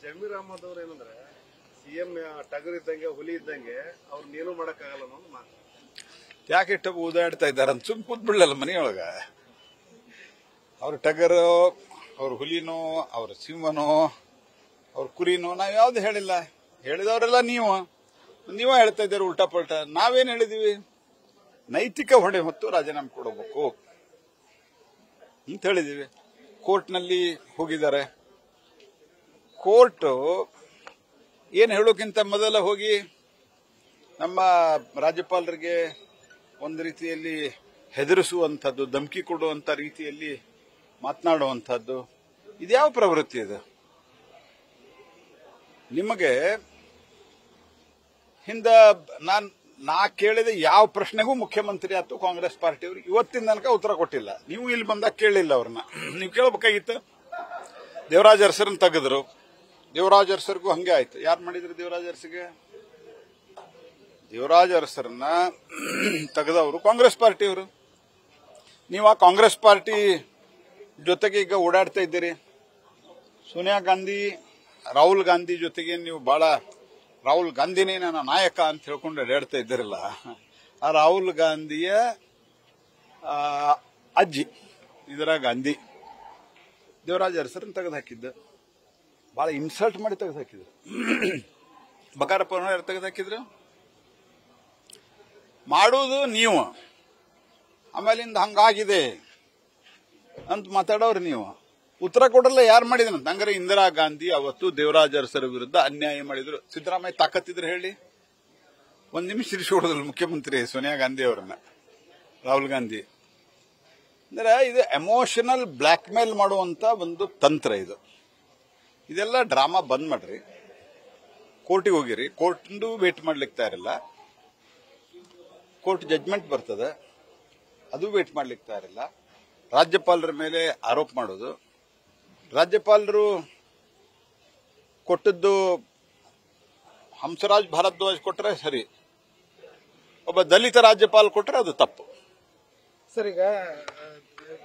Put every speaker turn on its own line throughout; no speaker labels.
ಜಮೀರ್ ಅಹಮದ್ ಅವ್ರು ಏನಂದ್ರೆ ಸಿಎಂ ಟಗರ್ ಇದ್ದಂಗೆ ಹುಲಿ ಇದ್ದಂಗೆ ಅವ್ರು ನೀನು ಮಾಡಕ್ಕಾಗಲ್ಲ ಅನ್ನೋ ಒಂದು ಮಾತು.
ಯಾಕೆ ಇಷ್ಟ ಊದಾಡ್ತಾ ಇದ್ದಾರೆ ಅಂತ ಸುಮ್ ಕೂತ್ಬಿಡ್ಲಲ್ಲ ಮನೆಯೊಳಗ. ಅವ್ರ ಟಗರು, ಅವ್ರ ಹುಲಿನೋ, ಅವ್ರ ಸಿಂಹನೋ, ಅವ್ರ ಕುರಿನೋ ನಾವ್ ಯಾವ್ದು ಹೇಳಿಲ್ಲ. ಹೇಳಿದವರೆಲ್ಲ ನೀವು ಹೇಳ್ತಾ ಇದ್ದಾರೆ ಉಲ್ಟಾ ಪಲ್ಟಾ. ನಾವೇನ್ ಹೇಳಿದೀವಿ? ನೈತಿಕ ಹೊಣೆ ಹೊತ್ತು ರಾಜೀನಾಮೆ ಕೊಡಬೇಕು ಅಂತ ಹೇಳಿದೀವಿ. ಕೋರ್ಟ್ನಲ್ಲಿ ಹೋಗಿದ್ದಾರೆ. ಕೋರ್ಟ್ ಏನ್ ಹೇಳೋಕ್ಕಿಂತ ಮೊದಲ ಹೋಗಿ ನಮ್ಮ ರಾಜ್ಯಪಾಲರಿಗೆ ಒಂದು ರೀತಿಯಲ್ಲಿ ಹೆದರಿಸುವಂಥದ್ದು, ಧಮಕಿ ಕೊಡುವಂತ ರೀತಿಯಲ್ಲಿ ಮಾತನಾಡುವಂಥದ್ದು, ಇದ್ಯಾವ ಪ್ರವೃತ್ತಿ ಇದು? ನಿಮಗೆ ನಾ ಕೇಳಿದ ಯಾವ ಪ್ರಶ್ನೆಗೂ ಮುಖ್ಯಮಂತ್ರಿ ಆಯ್ತು ಕಾಂಗ್ರೆಸ್ ಪಾರ್ಟಿಯವರು ಇವತ್ತಿನ ತನಕ ಉತ್ತರ ಕೊಟ್ಟಿಲ್ಲ. ನೀವು ಇಲ್ಲಿ ಬಂದಾಗ ಕೇಳಲಿಲ್ಲ ಅವ್ರನ್ನ. ನೀವು ಕೇಳಬೇಕಾಗಿತ್ತು. ದೇವರಾಜ್ ಅರಸರನ್ನ ತೆಗೆದ್ರು. ದೇವರಾಜ್ ಅರಸರಿಗೂ ಹಂಗೆ ಆಯ್ತು. ಯಾರು ಮಾಡಿದ್ರು ದೇವರಾಜ್ ಅರಸಿಗೆ? ದೇವರಾಜ್ ಅರಸರನ್ನ ತೆಗೆದವರು ಕಾಂಗ್ರೆಸ್ ಪಾರ್ಟಿಯವರು. ನೀವು ಆ ಕಾಂಗ್ರೆಸ್ ಪಾರ್ಟಿ ಜೊತೆಗೆ ಈಗ ಓಡಾಡ್ತಾ ಇದ್ದೀರಿ. ಸೋನಿಯಾ ಗಾಂಧಿ, ರಾಹುಲ್ ಗಾಂಧಿ ಜೊತೆಗೆ ನೀವು ಬಹಳ ರಾಹುಲ್ ಗಾಂಧಿನೇ ನನ್ನ ನಾಯಕ ಅಂತ ಹೇಳ್ಕೊಂಡು ಓಡಾಡ್ತಾ ಇದ್ದೀರಲ್ಲ. ಆ ರಾಹುಲ್ ಗಾಂಧಿಯ ಅಜ್ಜಿ ಇಂದಿರಾ ಗಾಂಧಿ ದೇವರಾಜ್ ಅರಸರನ್ನ ತೆಗೆದು ಹಾಕಿದ್ದ. ಬಹಳ ಇನ್ಸಲ್ಟ್ ಮಾಡಿ ತೆಗೆದು ಹಾಕಿದ್ರು. ಬಗಾರಪ್ಪ ಯಾರು ತೆಗೆದು ಹಾಕಿದ್ರು? ಮಾಡೋದು ನೀವು, ಆಮೇಲಿಂದ ಹಂಗಾಗಿದೆ ಅಂತ ಮಾತಾಡೋರು ನೀವು. ಉತ್ತರ ಕೊಡಲ್ಲ. ಯಾರು ಮಾಡಿದ್ರಂತ? ಹಂಗಾರೆ ಇಂದಿರಾ ಗಾಂಧಿ ಅವತ್ತು ದೇವರಾಜ್ ಅರಸರ ವಿರುದ್ಧ ಅನ್ಯಾಯ ಮಾಡಿದ್ರು. ಸಿದ್ದರಾಮಯ್ಯ ತಾಕತ್ತಿದ್ರೆ ಹೇಳಿ, ಒಂದ್ ನಿಮಿಷ ಇರಿಸಿ ಹೊಡೆದ್ರು ಮುಖ್ಯಮಂತ್ರಿ ಸೋನಿಯಾ ಗಾಂಧಿ ಅವರನ್ನ, ರಾಹುಲ್ ಗಾಂಧಿ. ಅಂದ್ರೆ ಇದು ಎಮೋಷನಲ್ ಬ್ಲಾಕ್ ಮೇಲ್ ಮಾಡುವಂತ ಒಂದು ತಂತ್ರ ಇದು. ಇದೆಲ್ಲ ಡ್ರಾಮಾ ಬಂದ್ ಮಾಡ್ರಿ. ಕೋರ್ಟಿಗೆ ಹೋಗಿರಿ. ಕೋರ್ಟ್ಂದು ವೇಟ್ ಮಾಡ್ಲಿಕ್ಕೆ ತಯಾರಿಲ್ಲ. ಕೋರ್ಟ್ ಜಡ್ಜ್ಮೆಂಟ್ ಬರ್ತದೆ, ಅದು ವೇಟ್ ಮಾಡ್ಲಿಕ್ಕೆ ತಯಾರಿಲ್ಲ. ರಾಜ್ಯಪಾಲರ ಮೇಲೆ ಆರೋಪ ಮಾಡೋದು. ರಾಜ್ಯಪಾಲರು ಕೊಟ್ಟದ್ದು ಹಂಸರಾಜ್ ಭಾರದ್ವಾಜ್ ಕೊಟ್ಟರೆ ಸರಿ, ಒಬ್ಬ ದಲಿತ ರಾಜ್ಯಪಾಲ ಕೊಟ್ಟರೆ ಅದು ತಪ್ಪು.
ಸರ್, ಈಗ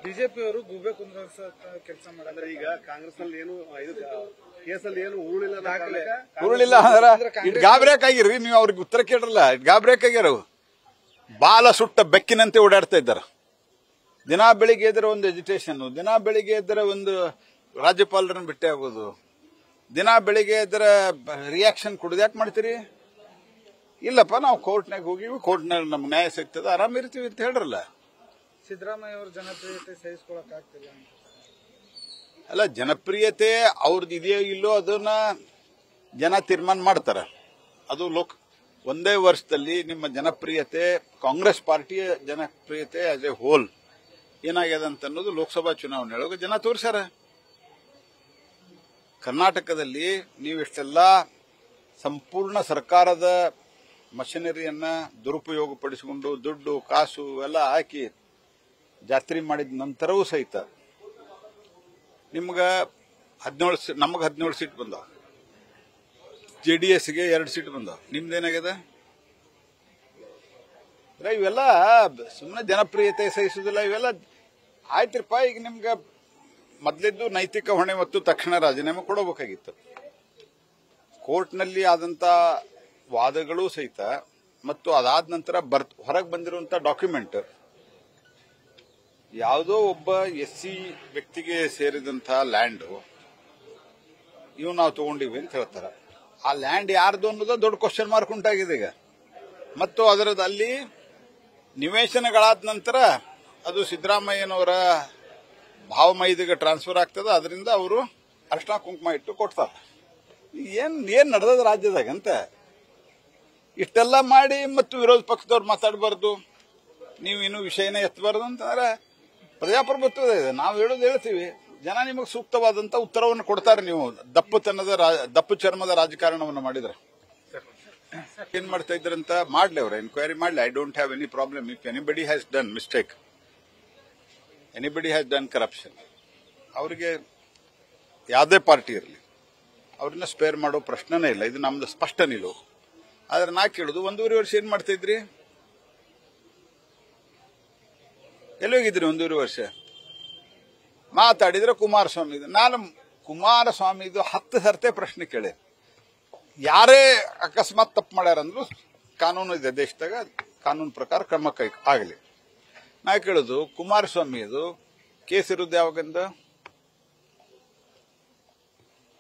ಬಿಜೆಪಿ ಅವರು ಗೂಬೆ ಕುಂದ್ರಸ ಕೆಲಸ ಮಾಡಿದ್ರೆ
ಈಗ ಕಾಂಗ್ರೆಸ್ ನಲ್ಲಿ ಏನು ಕೇಸಲ್ಲಿ ಏನು ಉರುಳಿಲ್ಲ
ಅಂದ್ರೆ ಗಾಬರಿಯಾಗಿರಿ. ನೀವು ಅವ್ರಿಗೆ ಉತ್ತರ ಕೇಳ್ರಲ್ಲ. ಗಾಬರಿಯಾಗ್ಯಾರ. ಬಾಲ ಸುಟ್ಟ ಬೆಕ್ಕಿನಂತೆ ಓಡಾಡ್ತಾ ಇದ್ದಾರೆ. ದಿನಾ ಬೆಳಿಗ್ಗೆ ಎದ್ರೆ ಒಂದು ಎಜಿಟೇಷನ್, ದಿನಾ ಬೆಳಿಗ್ಗೆ ಎದ್ರೆ ಒಂದು ರಾಜ್ಯಪಾಲರನ್ನು ಭೇಟಿ ಆಗೋದು, ದಿನಾ ಬೆಳಿಗ್ಗೆ ಎದ್ರೆ ರಿಯಾಕ್ಷನ್ ಕೊಡೋದು. ಯಾಕೆ ಮಾಡ್ತೀರಿ? ಇಲ್ಲಪ್ಪ ನಾವು ಕೋರ್ಟ್ನಾಗ ಹೋಗಿವಿ, ಕೋರ್ಟ್ನಾಗ ನಮ್ಗೆ ನ್ಯಾಯ ಸಿಗ್ತದೆ, ಆರಾಮಿರ್ತೀವಿ ಅಂತ ಹೇಳ್ರಲ್ಲ.
ಸಿದ್ದರಾಮಯ್ಯ ಅವ್ರ ಜನಪ್ರಿಯತೆ ಸಹಿಸ್ಕೊಳಕ್ ಆಗ್ತಿಲ್ಲ
ಅಲ್ಲ, ಜನಪ್ರಿಯತೆ ಅವ್ರದ್ದು ಇದೆಯೋ ಇಲ್ಲೋ ಅದನ್ನ ಜನ ತೀರ್ಮಾನ ಮಾಡ್ತಾರ. ಅದು ಒಂದೇ ವರ್ಷದಲ್ಲಿ ನಿಮ್ಮ ಜನಪ್ರಿಯತೆ, ಕಾಂಗ್ರೆಸ್ ಪಾರ್ಟಿಯ ಜನಪ್ರಿಯತೆ ಆಸ್ ಎ ಹೋಲ್ ಏನಾಗ್ಯದ ಅಂತ ಅನ್ನೋದು ಲೋಕಸಭಾ ಚುನಾವಣೆ ಒಳಗೆ ಜನ ತೋರಿಸ್ಯಾರ. ಕರ್ನಾಟಕದಲ್ಲಿ ನೀವೆಷ್ಟೆಲ್ಲ ಸಂಪೂರ್ಣ ಸರ್ಕಾರದ ಮಷಿನರಿಯನ್ನ ದುರುಪಯೋಗಪಡಿಸಿಕೊಂಡು ದುಡ್ಡು ಕಾಸು ಎಲ್ಲ ಹಾಕಿ ಜಾತ್ರೆ ಮಾಡಿದ ನಂತರವೂ ಸಹಿತ ನಮಗೆ 17 ಸೀಟ್ ಬಂದಾವ. ಜೆಡಿಎಸ್ಗೆ 2 ಸೀಟ್ ಬಂದಾವ. ನಿಮ್ದೇನಾಗ್ಯದ? ಇವೆಲ್ಲ ಸುಮ್ಮನೆ ಜನಪ್ರಿಯತೆ ಸಹಿಸುದಿಲ್ಲ. ಇವೆಲ್ಲ ಆಯ್ತಿರಪ್ಪ. ಈಗ ನಿಮ್ಗೆ ಮೊದಲಿದ್ದು ನೈತಿಕ ಹೊಣೆ ಮತ್ತು ತಕ್ಷಣ ರಾಜೀನಾಮೆ ಕೊಡಬೇಕಾಗಿತ್ತು. ಕೋರ್ಟ್ನಲ್ಲಿ ಆದಂತ ವಾದಗಳು ಸಹಿತ ಮತ್ತು ಅದಾದ ನಂತರ ಹೊರಗೆ ಬಂದಿರುವಂತ ಡಾಕ್ಯುಮೆಂಟ್ ಯಾವುದೋ ಒಬ್ಬ SC ವ್ಯಕ್ತಿಗೆ ಸೇರಿದಂತಹ ಲ್ಯಾಂಡ್ ಇವು ನಾವು ತಗೊಂಡಿವಿ ಅಂತ ಹೇಳ್ತಾರೆ. ಆ ಲ್ಯಾಂಡ್ ಯಾರ್ದು ಅನ್ನೋದು ದೊಡ್ಡ ಕ್ವಶನ್ ಮಾರ್ಕ್ ಉಂಟಾಗಿದೆ ಈಗ. ಮತ್ತು ಅದರಲ್ಲಿ ನಿವೇಶನಗಳಾದ ನಂತರ ಅದು ಸಿದ್ದರಾಮಯ್ಯನವರ ಭಾವಮೈದಿಗೆ ಟ್ರಾನ್ಸ್ಫರ್ ಆಗ್ತದೆ. ಅದರಿಂದ ಅವರು ಅರ್ಶನ ಕುಂಕುಮ ಇಟ್ಟು ಕೊಡ್ತಾರೆ. ಏನ್ ನಡೆದದ ರಾಜ್ಯದಾಗ ಅಂತ ಇಷ್ಟೆಲ್ಲ ಮಾಡಿ ಮತ್ತು ವಿರೋಧ ಪಕ್ಷದವ್ರು ಮಾತಾಡಬಾರ್ದು, ನೀವು ಇನ್ನೂ ವಿಷಯನೇ ಎತ್ತಬಾರ್ದು ಅಂತಂದ್ರೆ ಪ್ರಜಾಪ್ರಭುತ್ವದ ಇದೆ. ನಾವು ಹೇಳೋದು ಹೇಳ್ತೀವಿ, ಜನ ನಿಮಗೆ ಸೂಕ್ತವಾದಂತ ಉತ್ತರವನ್ನು ಕೊಡ್ತಾರೆ. ನೀವು ದಪ್ಪು ಚರ್ಮದ ರಾಜಕಾರಣವನ್ನು ಮಾಡಿದ್ರೆ ಏನ್ ಮಾಡ್ತಾ ಇದ್ರಂತ ಮಾಡ್ಲಿ, ಅವ್ರ ಎನ್ಕ್ವೈರಿ ಮಾಡ್ಲಿ. I don't have any problem if anybody has done mistake, anybody has done corruption. ಅವರಿಗೆ ಯಾವುದೇ ಪಾರ್ಟಿ ಇರಲಿ ಅವ್ರನ್ನ ಸ್ಪೇರ್ ಮಾಡೋ ಪ್ರಶ್ನೆನೇ ಇಲ್ಲ. ಇದು ನಮ್ದು ಸ್ಪಷ್ಟ ನಿಲುವು. ಆದ್ರೆ ನಾ ಕೇಳುದು, 1.5 ವರ್ಷ ಏನ್ ಮಾಡ್ತಾ ಇದ್ರಿ? ಎಲ್ಲೋಗಿದ್ರಿ 1.5 ವರ್ಷ? ಮಾತಾಡಿದ್ರೆ ಕುಮಾರಸ್ವಾಮಿ. ನಾನು ಕುಮಾರಸ್ವಾಮಿದು 10 ಸರ್ತೆ ಪ್ರಶ್ನೆ ಕೇಳಿ, ಯಾರೇ ಅಕಸ್ಮಾತ್ ತಪ್ಪು ಮಾಡ್ಯಾರಂದ್ರು ಕಾನೂನು ಇದೆ ದೇಶದಾಗ, ಕಾನೂನು ಪ್ರಕಾರ ಕ್ರಮ ಆಗಲಿ. ನಾ ಕೇಳೋದು, ಕುಮಾರಸ್ವಾಮಿದು ಕೇಸ್ ಇರೋದು ಯಾವಾಗಿಂದ?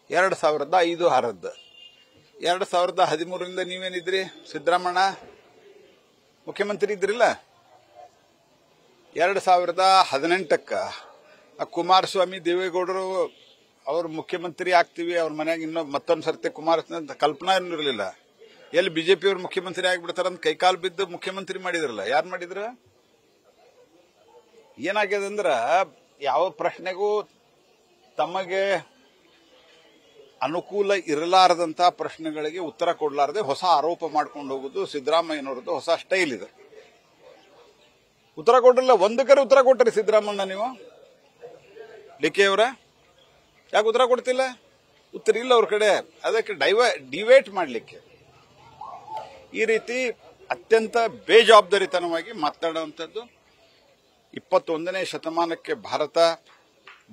2005-6 2013 ನೀವೇನಿದ್ರಿ? ಸಿದ್ದರಾಮಣ್ಣ ಮುಖ್ಯಮಂತ್ರಿ ಇದ್ರಿಲ್ಲ. 2018 ಕುಮಾರಸ್ವಾಮಿ ದೇವೇಗೌಡರು ಅವ್ರು ಮುಖ್ಯಮಂತ್ರಿ ಆಗ್ತೀವಿ, ಅವ್ರ ಮನ್ಯಾಗ ಮತ್ತೊಂದು ಸರ್ತಿ ಕುಮಾರಸ್ವಾಮಿ ಕಲ್ಪನಾ ಇರಲಿಲ್ಲ. ಎಲ್ಲಿ ಬಿಜೆಪಿ ಅವ್ರು ಮುಖ್ಯಮಂತ್ರಿ ಆಗ್ಬಿಡ್ತಾರಂತ ಕೈಕಾಲು ಬಿದ್ದು ಮುಖ್ಯಮಂತ್ರಿ ಮಾಡಿದ್ರಲ್ಲ. ಯಾರು ಮಾಡಿದ್ರ? ಏನಾಗ್ಯದ ಅಂದ್ರ, ಯಾವ ಪ್ರಶ್ನೆಗೂ ತಮಗೆ ಅನುಕೂಲ ಇರಲಾರದಂತ ಪ್ರಶ್ನೆಗಳಿಗೆ ಉತ್ತರ ಕೊಡಲಾರದೆ ಹೊಸ ಆರೋಪ ಮಾಡ್ಕೊಂಡು ಹೋಗುದು ಸಿದ್ದರಾಮಯ್ಯನವ್ರದ್ದು ಹೊಸ ಸ್ಟೈಲ್ ಇದೆ. ಉತ್ತರ ಕೊಡ್ರಲ್ಲ, ಒಂದಕ್ಕರೆ ಉತ್ತರ ಕೊಟ್ಟರಿ ಸಿದ್ದರಾಮಣ್ಣ ನೀವು. ಡಿಕೆ ಅವರ ಯಾಕೆ ಉತ್ತರ ಕೊಡ್ತಿಲ್ಲ? ಉತ್ತರ ಇಲ್ಲ ಅವ್ರ ಕಡೆ. ಅದಕ್ಕೆ ಡಿವೇಟ್ ಮಾಡಲಿಕ್ಕೆ ಈ ರೀತಿ ಅತ್ಯಂತ ಬೇಜವಾಬ್ದಾರಿತನವಾಗಿ ಮಾತನಾಡುವಂಥದ್ದು. 21ನೇ ಶತಮಾನಕ್ಕೆ ಭಾರತ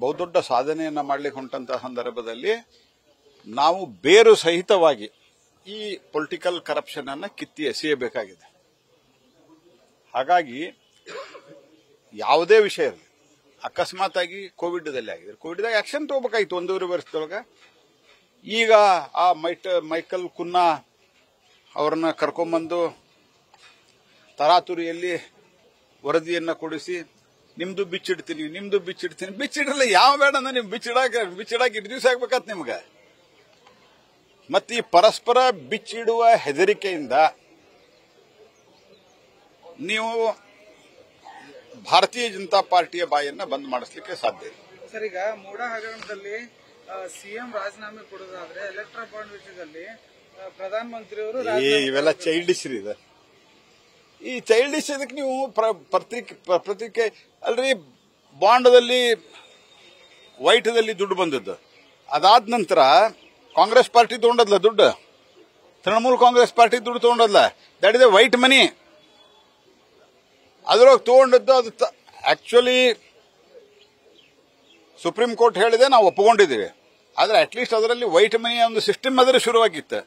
ಬಹುದೊಡ್ಡ ಸಾಧನೆಯನ್ನ ಮಾಡಲಿಕ್ಕೆ ಹೊಂಟಂತಹ ಸಂದರ್ಭದಲ್ಲಿ ನಾವು ಬೇರು ಸಹಿತವಾಗಿ ಈ ಪೊಲಿಟಿಕಲ್ ಕರಪ್ಷನ್ ಅನ್ನ ಕಿತ್ತಿ ಎಸೆಯಬೇಕಾಗಿದೆ. ಹಾಗಾಗಿ ಯಾವುದೇ ವಿಷಯ ಇರಲಿ, ಅಕಸ್ಮಾತ್ ಆಗಿ ಕೋವಿಡ್ದಲ್ಲಿ ಆಗಿದೆ, ಕೋವಿಡ್ದಾಗ ಆಕ್ಷನ್ ತಗೋಬೇಕಾಗಿತ್ತು 1.5 ವರ್ಷದೊಳಗ. ಈಗ ಆ ಮೈಕಲ್ ಕುನ್ನಾ ಅವರನ್ನ ಕರ್ಕೊಂಡ್ಬಂದು ತರಾತುರಿಯಲ್ಲಿ ವರದಿಯನ್ನ ಕೊಡಿಸಿ ನಿಮ್ದು ಬಿಚ್ಚಿಡ್ತೀನಿ. ಬಿಚ್ಚಿಡಲ್ಲ, ಯಾವ ಬೇಡ ನೀವು ಬಿಚ್ಚಿಡಾಕ 2 ದಿವಸ ಆಗ್ಬೇಕಾತ್ ನಿಮ್ಗೆ. ಮತ್ತೆ ಈ ಪರಸ್ಪರ ಬಿಚ್ಚಿಡುವ ಹೆದರಿಕೆಯಿಂದ ನೀವು ಭಾರತೀಯ ಜನತಾ ಪಾರ್ಟಿಯ ಬಾಯನ್ನ ಬಂದ್ ಮಾಡಿಸ್ಲಿಕ್ಕೆ ಸಾಧ್ಯ ಇಲ್ಲ.
ಸರ್, ಈಗ ಮೂಡ ಹಗರಣದಲ್ಲಿ ಸಿಎಂ ರಾಜೀನಾಮೆ ಕೊಡೋದಾದ್ರೆ ಎಲೆಕ್ಟ್ರಾ ಬಾಂಡ್ ವಿಷಯದಲ್ಲಿ ಪ್ರಧಾನಮಂತ್ರಿಯವರು
ಇವೆಲ್ಲ ಚೈಲ್ಡಿಶ್ ರೀ. ಇದು ಈ ಚೈಲ್ಡಿಶ್ ಇದಕ್ಕೆ ನೀವು ಪತ್ರಿಕೆ ಅಲ್ರಿ. ಬಾಂಡದಲ್ಲಿ ವೈಟ್ದಲ್ಲಿ ದುಡ್ಡು ಬಂದದ್ದು, ಅದಾದ ನಂತರ ಕಾಂಗ್ರೆಸ್ ಪಾರ್ಟಿ ತಗೊಂಡದ್ಲ ದುಡ್ಡು, ತೃಣಮೂಲ ಕಾಂಗ್ರೆಸ್ ಪಾರ್ಟಿ ದುಡ್ಡು ತಗೊಂಡದ್ಲ. ದಟ್ ಇಸ್ ಎ ವೈಟ್ ಮನಿ. ಅದ್ರೊಳಗೆ ತಗೊಂಡದ್ದು ಅದು ಆಕ್ಚುಲಿ ಸುಪ್ರೀಂ ಕೋರ್ಟ್ ಹೇಳಿದೆ, ನಾವು ಒಪ್ಪಿಕೊಂಡಿದ್ದೀವಿ. ಆದ್ರೆ ಅಟ್ಲೀಸ್ಟ್ ಅದರಲ್ಲಿ ವೈಟ್ ಮನಿ ಒಂದು ಸಿಸ್ಟಮ್ ಅದರ ಶುರುವಾಗಿತ್ತು.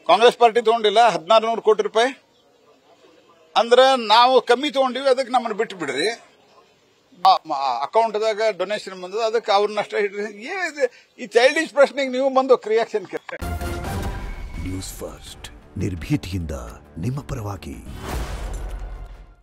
ಕಾಂಗ್ರೆಸ್ ಪಾರ್ಟಿ ತಗೊಂಡಿಲ್ಲ 1600 ಕೋಟಿ ರೂಪಾಯಿ. ಅಂದ್ರೆ ನಾವು ಕಮ್ಮಿ ತಗೊಂಡಿವಿ, ಅದಕ್ಕೆ ನಮ್ಮನ್ನು ಬಿಟ್ಟು ಬಿಡ್ರಿ. ಅಕೌಂಟ್ದಾಗ ಡೊನೇಷನ್ ಬಂದದ, ಅದಕ್ಕೆ ಅವ್ರನ್ನಷ್ಟ ಹಿಡ್ರಿ. ಈ ಚೈಲ್ಡಿಶ್ ಪ್ರಶ್ನೆಗೆ ನೀವು ಬಂದು ರಿಯಾಕ್ಷನ್.
ನ್ಯೂಸ್ ಫಸ್ಟ್ ನಿರ್ಭೀತಿಯಿಂದ ನಿಮ್ಮ ಪರವಾಗಿ.